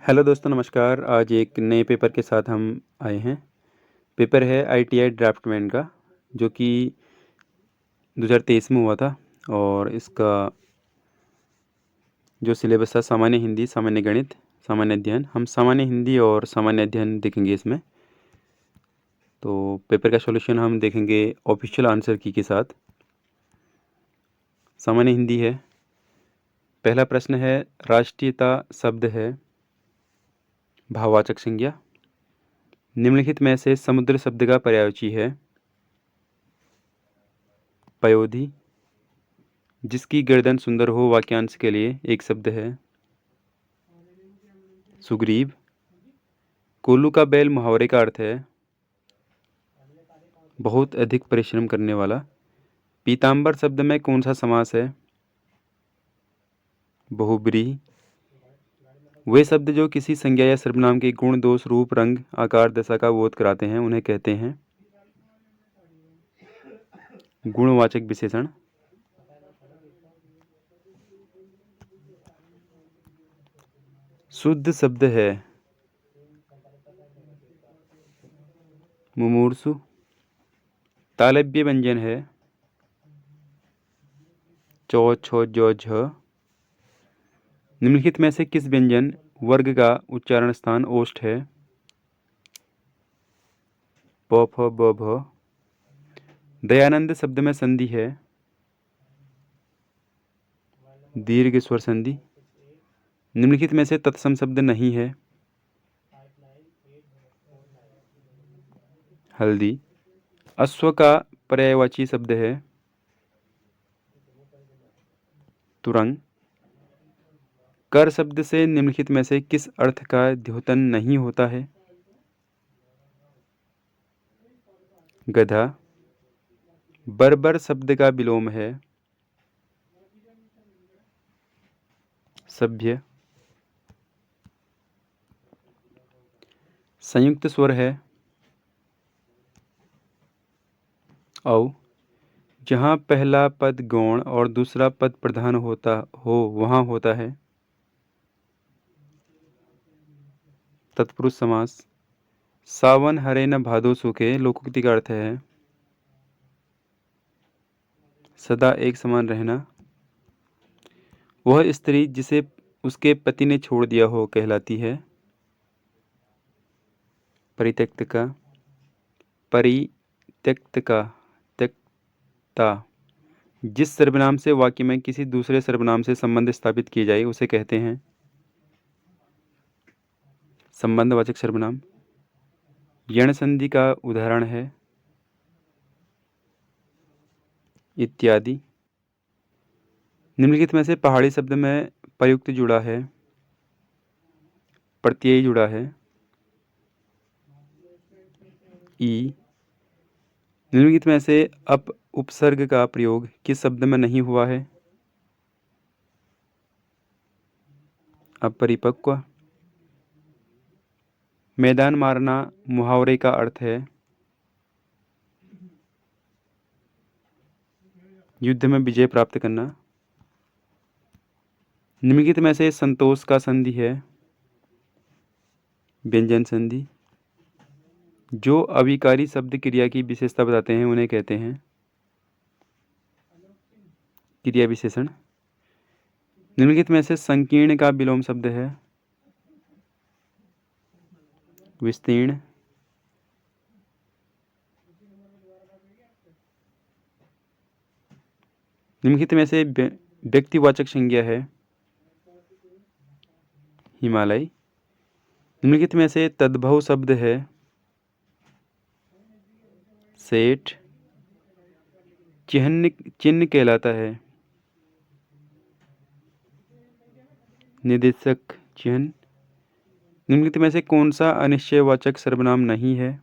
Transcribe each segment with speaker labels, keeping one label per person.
Speaker 1: Hello दोस्तों, नमस्कार। आज एक नए पेपर के साथ हम आए हैं। पेपर है आईटीआई ड्राफ्टमैन का, जो कि 2023 में हुआ था। और इसका जो सिलेबस था, सामान्य हिंदी, सामान्य गणित, सामान्य अध्ययन। हम सामान्य हिंदी और सामान्य अध्ययन देखेंगे इसमें। तो पेपर का सॉल्यूशन हम देखेंगे ऑफिशियल आंसर की के साथ। सामान्य हिंदी है। पहला प्रश्न है, राष्ट्रीयता शब्द है भाववाचक संज्ञा। निम्नलिखित में से समुद्र शब्द का पर्यायवाची है पयोधी। जिसकी गर्दन सुंदर हो वाक्यांश के लिए एक शब्द है सुग्रीव। कोल्लू का बैल मुहावरे का अर्थ है बहुत अधिक परिश्रम करने वाला। पीताम्बर शब्द में कौन सा समास है बहुब्रीहि। वे शब्द जो किसी संज्ञा या सर्वनाम के गुण, दोष, रूप, रंग, आकार, दशा का बोध कराते हैं उन्हें कहते हैं गुणवाचक विशेषण। शुद्ध शब्द है मुमूर्षु। तालव्य व्यंजन है चौ, छो, जौ, झ। निम्नलिखित में से किस व्यंजन वर्ग का उच्चारण स्थान ओष्ठ है प, फ, ब, भ। दयानंद शब्द में संधि है दीर्घ स्वर संधि। निम्नलिखित में से तत्सम शब्द नहीं है हल्दी। अश्व का पर्यायवाची शब्द है तुरंग। कर शब्द से निम्नलिखित में से किस अर्थ का द्योतन नहीं होता है गधा। बर्बर शब्द का विलोम है सभ्य। संयुक्त स्वर है औ। जहाँ पहला पद गौण और दूसरा पद प्रधान होता हो वहाँ होता है तत्पुरुष समास। सावन हरे न भादो सूखे लोकोक्ति का अर्थ है सदा एक समान रहना। वह स्त्री जिसे उसके पति ने छोड़ दिया हो कहलाती है परित्यक्त का। परित्यक्त का त्यक्ता। जिस सर्वनाम से वाक्य में किसी दूसरे सर्वनाम से संबंध स्थापित किए जाए उसे कहते हैं संबंधवाचक सर्वनाम। यण संधि का उदाहरण है इत्यादि। निम्नलिखित में से पहाड़ी शब्द में प्रयुक्त जुड़ा है प्रत्यय जुड़ा है ई। निम्नलिखित में से अप उपसर्ग का प्रयोग किस शब्द में नहीं हुआ है अपरिपक्व। मैदान मारना मुहावरे का अर्थ है युद्ध में विजय प्राप्त करना। निम्नलिखित में से संतोष का संधि है व्यंजन संधि। जो अविकारी शब्द क्रिया की विशेषता बताते हैं उन्हें कहते हैं क्रिया विशेषण। निम्नलिखित में से संकीर्ण का विलोम शब्द है विस्तीर्ण। निम्नलिखित में से व्यक्तिवाचक संज्ञा है हिमालय। निम्नलिखित में से तद्भव शब्द है सेठ। चिन्ह चिन्ह कहलाता है निदेशक चिन्ह। निम्नलिखित में से कौन सा अनिश्चयवाचक सर्वनाम नहीं है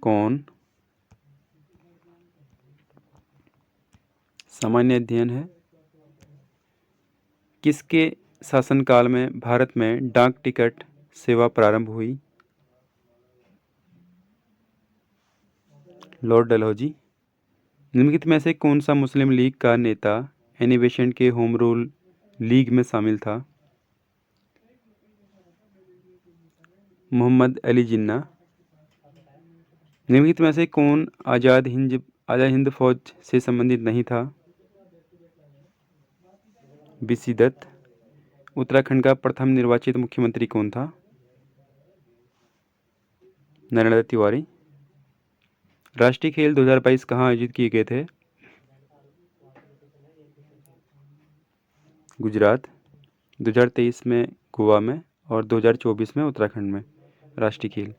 Speaker 1: कौन। सामान्य अध्ययन है। किसके शासनकाल में भारत में डाक टिकट सेवा प्रारंभ हुई लॉर्ड डलहौजी। निम्नलिखित में से कौन सा मुस्लिम लीग का नेता एनी बेसेंट के होम रूल लीग में शामिल था मोहम्मद अली जिन्ना। निम्नलिखित में से कौन आज़ाद हिंद फौज से संबंधित नहीं था? बीसी दत्त। उत्तराखंड का प्रथम निर्वाचित मुख्यमंत्री कौन था? नरेंद्र तिवारी। राष्ट्रीय खेल 2022 कहाँ आयोजित किए गए थे? गुजरात। 2023 में गोवा में और 2024 में उत्तराखंड में राष्ट्रीय खेल।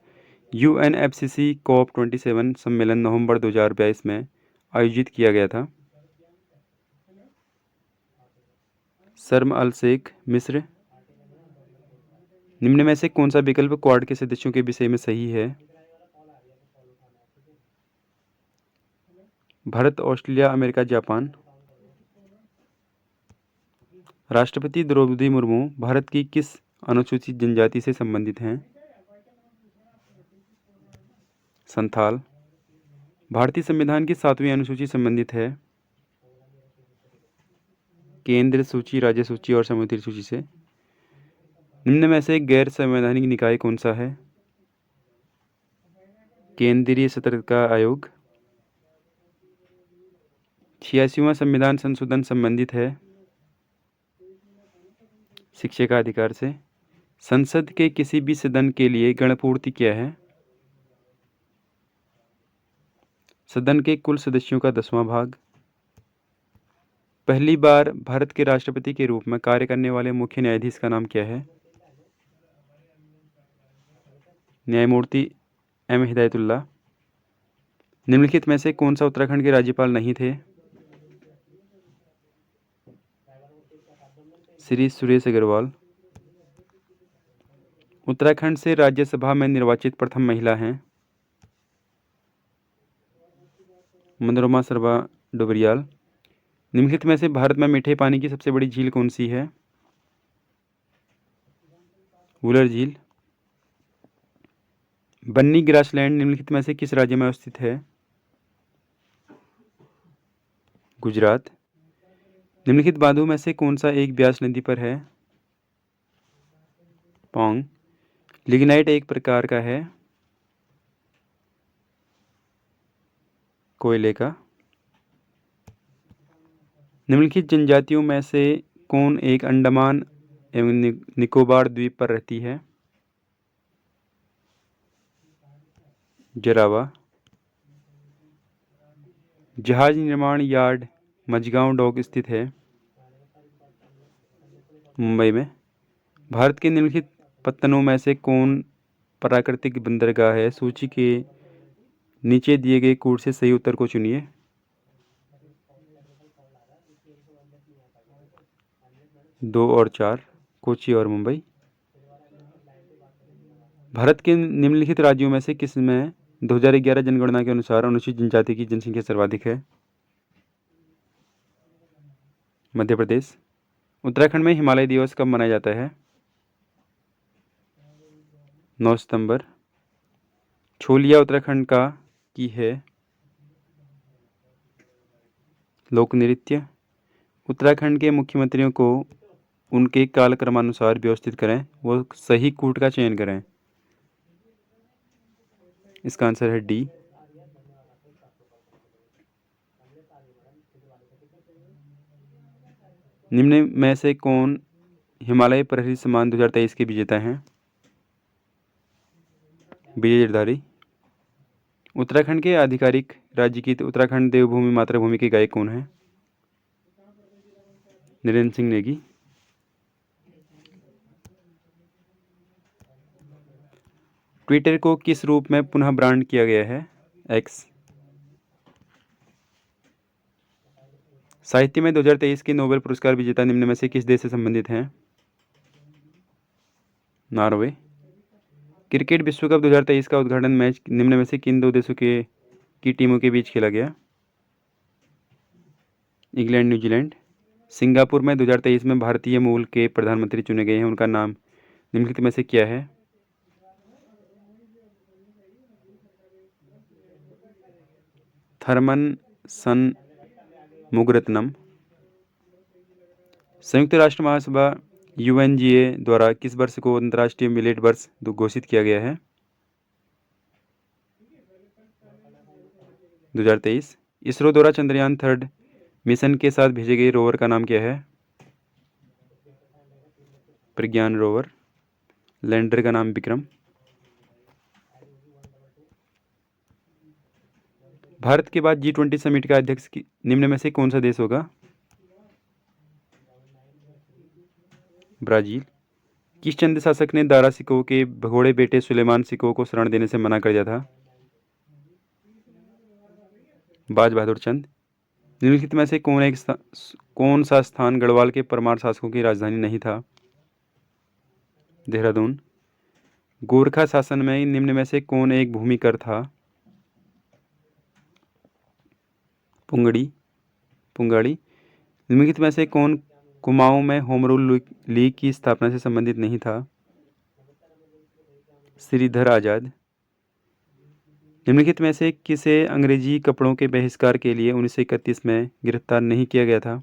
Speaker 1: UNFCCC COP27 सम्मेलन नवंबर 2022 में आयोजित किया गया था। शर्म अल शेख, मिस्र। निम्न में से कौन सा विकल्प क्वाड के सदस्यों के विषय में सही है? Bharat, Australia, America, Japan. राष्ट्रपति द्रौपदी मुर्मू भारत की किस अनुसूचित जनजाति से संबंधित हैं? संथाल। भारतीय संविधान की 7वीं अनुसूची संबंधित है? केंद्र सूची, राज्य सूची और समुद्री सूची से। निम्न में से गैर संवैधानिक निकाय कौन सा है? केंद्रीय सतर्कता आयोग। 86वां संविधान संशोधन संबंधित है? शिक्षा का अधिकार से। संसद के किसी भी सदन के लिए गणपूर्ति क्या है? सदन के कुल सदस्यों का 10वां भाग। पहली बार भारत के राष्ट्रपति के रूप में कार्य करने वाले मुख्य न्यायाधीश का नाम क्या है? न्यायमूर्ति M हिदायतुल्ला। निम्नलिखित में से कौन सा उत्तराखंड के राज्यपाल नहीं थे? श्री सुरेश अग्रवाल। उत्तराखंड से राज्यसभा में निर्वाचित प्रथम महिला हैं? मनोरमा शर्मा डोबरियाल। निम्नलिखित में से भारत में मीठे पानी की सबसे बड़ी झील कौन सी है? वुलर झील। बन्नी ग्रासलैंड निम्नलिखित में से किस राज्य में अवस्थित है? गुजरात। निम्नलिखित बांधों में से कौन सा एक ब्यास नदी पर है? पोंग। लिग्नाइट एक प्रकार का है? कोयले का। निम्नलिखित जनजातियों में से कौन एक अंडमान एवं निकोबार द्वीप पर रहती है? जरावा। जहाज निर्माण यार्ड मझगांव डॉक स्थित है? मुंबई में। भारत के निम्नलिखित पत्तनों में से कौन प्राकृतिक बंदरगाह है? सूची के नीचे दिए गए कूट से सही उत्तर को चुनिए। 2 और 4, कोची और मुंबई। भारत के निम्नलिखित राज्यों में से किस में 2011 जनगणना के अनुसार अनुसूचित जनजाति की जनसंख्या सर्वाधिक है? मध्य प्रदेश। उत्तराखंड में हिमालय दिवस कब मनाया जाता है? 9 सितंबर। छोलिया उत्तराखंड की है लोक नृत्य। उत्तराखंड के मुख्यमंत्रियों को उनके कालक्रमानुसार व्यवस्थित करें, वो सही कूट का चयन करें। इसका आंसर है डी। निम्न में से कौन हिमालय प्रहरी सम्मान 2023 के विजेता हैं? विजय जरधारी। उत्तराखंड के आधिकारिक राज्य गीत उत्तराखंड देवभूमि मातृभूमि के गायक कौन हैं? नरेंद्र सिंह नेगी। ट्विटर को किस रूप में पुनः ब्रांड किया गया है? एक्स। साहित्य में 2023 के नोबेल पुरस्कार विजेता निम्न में से किस देश से संबंधित हैं? नॉर्वे। क्रिकेट विश्व कप 2023 का उद्घाटन मैच निम्न में से किन दो देशों की टीमों के बीच खेला गया? England, New Zealand. सिंगापुर में 2023 में भारतीय मूल के प्रधानमंत्री चुने गए हैं, उनका नाम निम्नलिखित में से क्या है? थरमन सन मुगरत्नम। संयुक्त राष्ट्र महासभा यूएनजीए द्वारा किस वर्ष को अंतर्राष्ट्रीय मिलेट वर्ष घोषित किया गया है? 2023। इसरो द्वारा चंद्रयान 3 मिशन के साथ भेजे गए रोवर का नाम क्या है? प्रज्ञान रोवर। लैंडर का नाम विक्रम। भारत के बाद G20 समिट का अध्यक्ष निम्न में से कौन सा देश होगा? ब्राजील। किस चंद शासक ने दारा सिकोह के भगोड़े बेटे सुलेमान सिकोह को शरण देने से मना कर दिया था? बाज बहादुर चंद। निम्नलिखित में से कौन सा स्थान गढ़वाल के परमार शासकों की राजधानी नहीं था? देहरादून। गोरखा शासन में निम्न में से कौन एक भूमिकर था? पुंगाड़ी। निम्नलिखित में से कौन कुमाऊं में होम रूल लीग की स्थापना से संबंधित नहीं था? श्रीधर आजाद। निम्नलिखित में से किसे अंग्रेजी कपड़ों के बहिष्कार के लिए 1931 में गिरफ्तार नहीं किया गया था?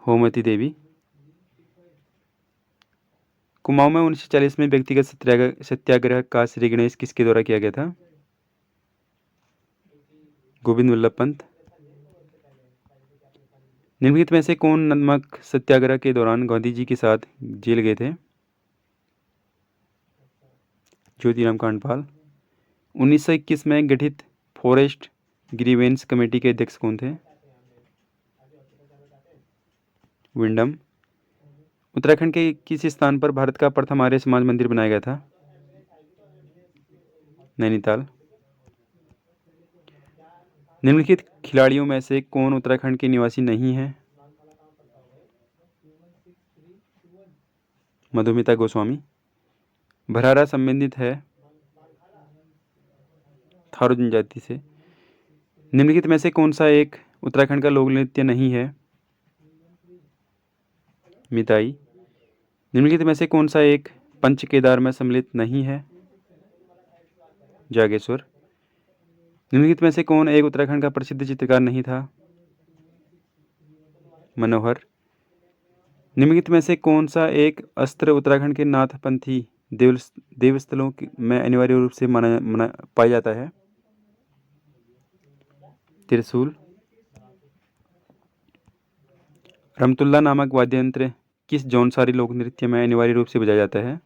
Speaker 1: होमवती देवी। कुमाऊं में 1940 में व्यक्तिगत सत्याग्रह का श्री गणेश किसके द्वारा किया गया था? गोविंद वल्लभ पंत। निम्नलिखित में से कौन नमक सत्याग्रह के दौरान गांधी जी के साथ जेल गए थे? ज्योतिराम कांडपाल। 1921 में गठित फॉरेस्ट ग्रीवेंस कमेटी के अध्यक्ष कौन थे? विंडम। उत्तराखंड के किस स्थान पर भारत का प्रथम आर्य समाज मंदिर बनाया गया था? नैनीताल। निम्नलिखित खिलाड़ियों में से कौन उत्तराखंड के निवासी नहीं है? मधुमिता गोस्वामी। भरारा संबंधित है थारू जनजाति से। निम्नलिखित में से कौन सा एक उत्तराखंड का लोक नृत्य नहीं है? मिताई। निम्नलिखित में से कौन सा एक पंच केदार में सम्मिलित नहीं है? जागेश्वर। निम्नलिखित में से कौन एक उत्तराखंड का प्रसिद्ध चित्रकार नहीं था? मनोहर। निम्नलिखित में से कौन सा एक अस्त्र उत्तराखंड के नाथपंथी देवस्थलों में अनिवार्य रूप से पाया जाता है? त्रिशूल। रमतुल्ला नामक वाद्य यंत्र किस जौनसारी लोक नृत्य में अनिवार्य रूप से बजाया जाता है?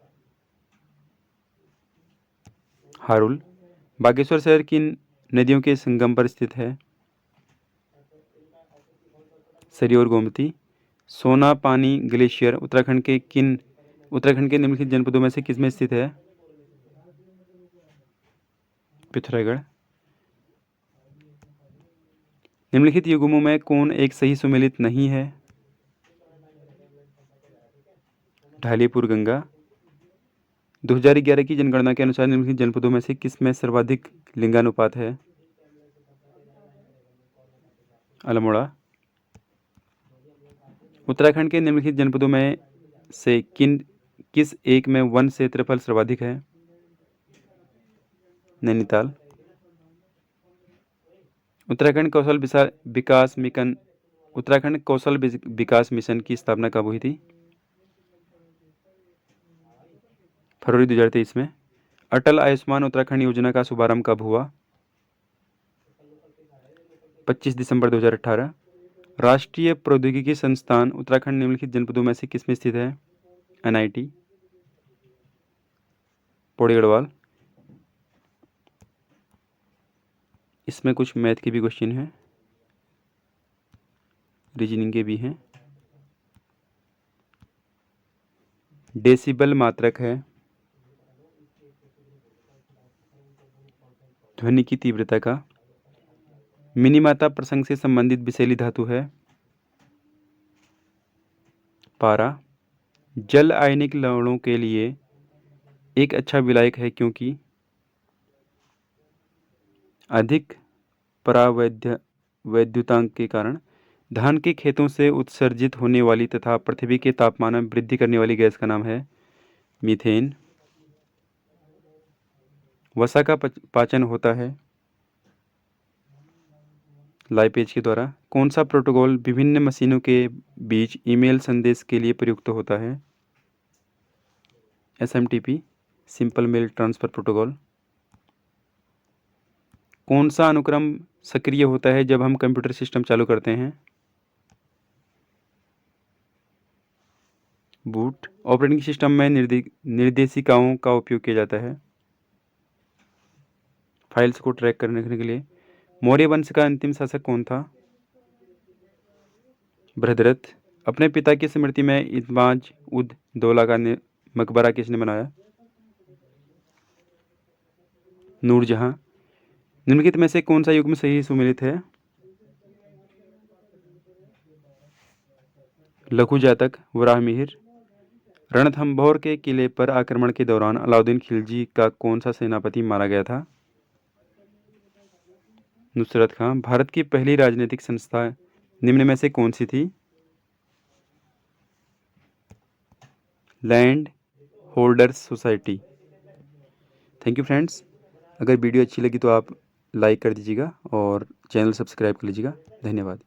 Speaker 1: हारुल। बागेश्वर शहर किन नदियों के संगम पर स्थित है? सरयू और गोमती। सोना पानी ग्लेशियर उत्तराखंड के निम्नलिखित जनपदों में से किस में स्थित है? पिथौरागढ़। निम्नलिखित युग्मों में कौन एक सही सुमेलित नहीं है? ढालीपुर गंगा। 2011 की जनगणना के अनुसार निम्नलिखित जनपदों में से किस में सर्वाधिक लिंगानुपात है? अल्मोड़ा। उत्तराखंड के निम्नलिखित जनपदों में से किस एक में वन क्षेत्रफल सर्वाधिक है? नैनीताल। उत्तराखंड कौशल विकास मिशन की स्थापना कब हुई थी? फरवरी 2023 में। अटल आयुष्मान उत्तराखंड योजना का शुभारंभ कब हुआ? 25 दिसंबर 2018। राष्ट्रीय प्रौद्योगिकी संस्थान उत्तराखंड निम्नलिखित जनपदों में से किस में स्थित है? NIT पौड़ी गढ़वाल। इसमें कुछ मैथ के भी क्वेश्चन हैं, रीजनिंग के भी हैं। डेसिबल मात्रक है ध्वनि की तीव्रता का। मिनीमाता प्रसंग से संबंधित विषैली धातु है पारा। जल आयनिक लवणों के लिए एक अच्छा विलायक है क्योंकि अधिक परावैद्युतांक के कारण धान के खेतों से उत्सर्जित होने वाली तथा पृथ्वी के तापमान में वृद्धि करने वाली गैस का नाम है मीथेन। वसा का पाचन होता है लाइपेज के द्वारा। कौन सा प्रोटोकॉल विभिन्न मशीनों के बीच ईमेल संदेश के लिए प्रयुक्त होता है? SMTP, simple mail transfer protocol. कौन सा अनुक्रम सक्रिय होता है जब हम कंप्यूटर सिस्टम चालू करते हैं? बूट। ऑपरेटिंग सिस्टम में निर्देशिकाओं का उपयोग किया जाता है फाइल्स को ट्रैक करने के लिए। मौर्य वंश का अंतिम शासक कौन था? बृहद्रथ। अपने पिता की स्मृति में इत्माज उद दौला का मकबरा किसने बनाया? नूरजहां। निम्नलिखित में से कौन सा युग्म सही सुमेलित है? लघु जातक, वराहमिहिर। रणथंभौर के किले पर आक्रमण के दौरान अलाउद्दीन खिलजी का कौन सा सेनापति मारा गया था? नुसरत खां। भारत की पहली राजनीतिक संस्था निम्न में से कौन सी थी? Land holders society. Thank you friends. अगर वीडियो अच्छी लगी तो आप लाइक कर दीजिएगा और चैनल सब्सक्राइब कर लीजिएगा। धन्यवाद।